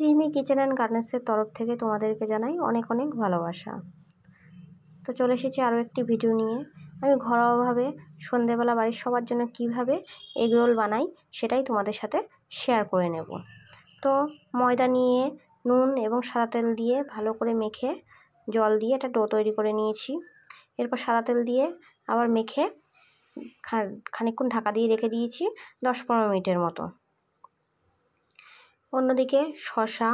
Rimi kitchen and গার্ডেন্সের তরফ থেকে তোমাদেরকে জানাই অনেক অনেক ভালোবাসা। তো চলে এসেছি আরও একটি ভিডিও নিয়ে। আমি ঘরোয়াভাবে সন্ধেবেলা বাড়ির সবার জন্য কিভাবে এগ রোল বানাই সেটাই তোমাদের সাথে শেয়ার করে নেব। তো ময়দা নিয়ে নুন এবং সাদা তেল দিয়ে ভালো করে মেখে জল দিয়ে একটা ডো তৈরি করে নিয়েছি। এরপর সাদা তেল দিয়ে আবার মেখে খানিকক্ষণ ঢাকা দিয়ে রেখে দিয়েছি 10-15 মিনিটের মতো। অন্যদিকে শসা,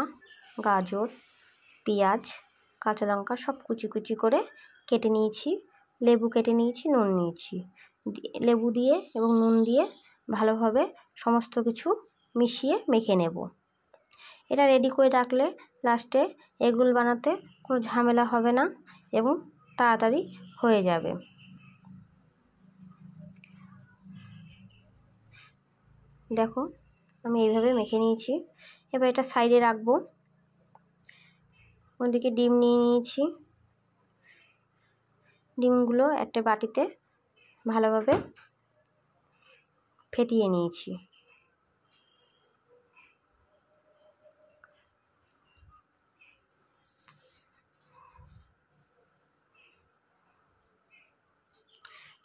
গাজর, পেঁয়াজ, কাঁচা লঙ্কা সব কুচি কুচি করে কেটে নিয়েছি। লেবু কেটে নিয়েছি, নুন নিয়েছি। লেবু দিয়ে এবং নুন দিয়ে ভালোভাবে সমস্ত কিছু মিশিয়ে মেখে নেব। এটা রেডি করে রাখলে লাস্টে এগরোল বানাতে কোনো ঝামেলা হবে না এবং তাড়াতাড়ি হয়ে যাবে। দেখো আমি এইভাবে মেখে নিয়েছি। এবার এটা সাইডে রাখবো। ওদিকে ডিম নিয়ে নিয়েছি। ডিমগুলো একটা বাটিতে ভালোভাবে ফেটিয়ে নিয়েছি।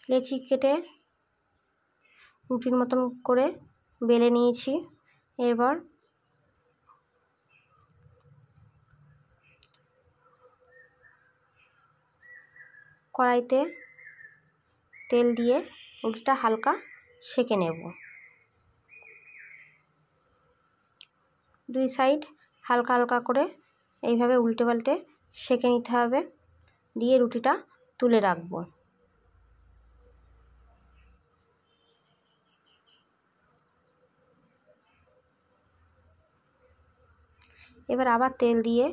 লেচি কেটে রুটির মতন করে বেলে নিয়েছি। এরপর কড়াইতে তেল দিয়ে রুটিটা হালকা সেঁকে নেব। দুই সাইড হালকা হালকা করে এইভাবে উল্টে পাল্টে সেঁকে নিতে হবে। দিয়ে রুটিটা তুলে রাখবো। এবার আবার তেল দিয়ে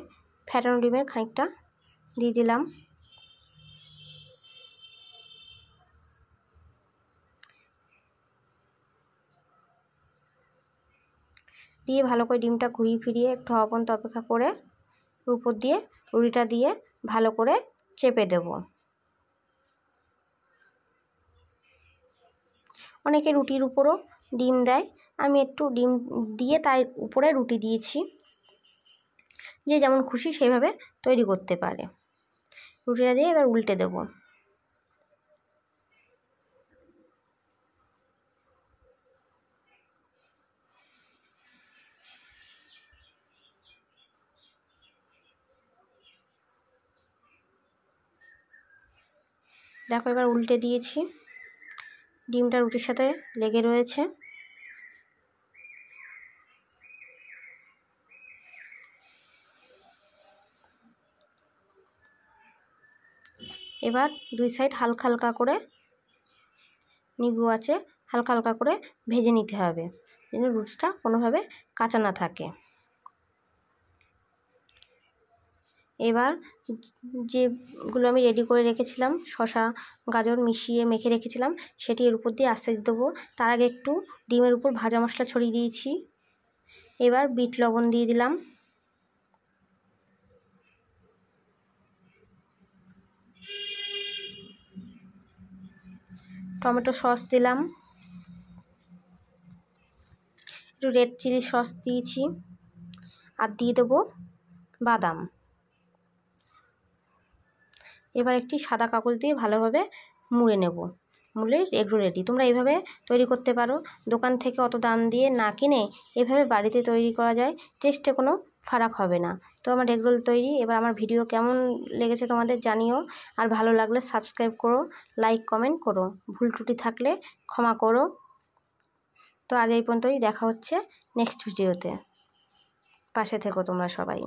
ফ্যাটানো ডিমের খানিকটা দিয়ে দিলাম। দিয়ে ভালো করে ডিমটা ঘুরিয়ে ফিরিয়ে একটু হওয়া পর্যন্ত অপেক্ষা করে উপর দিয়ে রুটিটা দিয়ে ভালো করে চেপে দেব। অনেকে রুটির উপরও ডিম দেয়, আমি একটু ডিম দিয়ে তার উপরে রুটি দিয়েছি। যে যেমন খুশি সেইভাবে তৈরি করতে পারে। রুটিটা দিয়ে এবার উল্টে দেব। দেখো এবার উল্টে দিয়েছি। ডিমটা রুটির সাথে লেগে রয়েছে। এবার দুই সাইড হালকা হালকা করে নিবু আছে হালকা হালকা করে ভেজে নিতে হবে, যেন রুটিটা কোনোভাবে কাঁচা না থাকে। এবার যেগুলো আমি রেডি করে রেখেছিলাম শসা গাজর মিশিয়ে মেখে রেখেছিলাম সেটি এর উপর দিয়ে আস্তে দেবো। তার আগে একটু ডিমের উপর ভাজা মশলা ছড়িয়ে দিয়েছি। এবার বিট লবণ দিয়ে দিলাম। টমেটো সস দিলাম। একটু রেড চিলি সস দিয়েছি। আর দিয়ে দেবো বাদাম। এবার একটি সাদা কাগজ দিয়ে ভালোভাবে মুড়ে নেব। মুড়ে এগরোল রেডি। তোমরা এইভাবে তৈরি করতে পারো। দোকান থেকে অত দাম দিয়ে না কিনে এভাবে বাড়িতে তৈরি করা যায়, টেস্টে কোনো ফারাক হবে না। তো আমার এগরোল তৈরি। এবার আমার ভিডিও কেমন লেগেছে তোমাদের জানিও। আর ভালো লাগলে সাবস্ক্রাইব করো, লাইক কমেন্ট করো। ভুল ত্রুটি থাকলে ক্ষমা করো। তো আজ এই পর্যন্তই, দেখা হচ্ছে নেক্সট ভিডিওতে। পাশে থেকো তোমরা সবাই।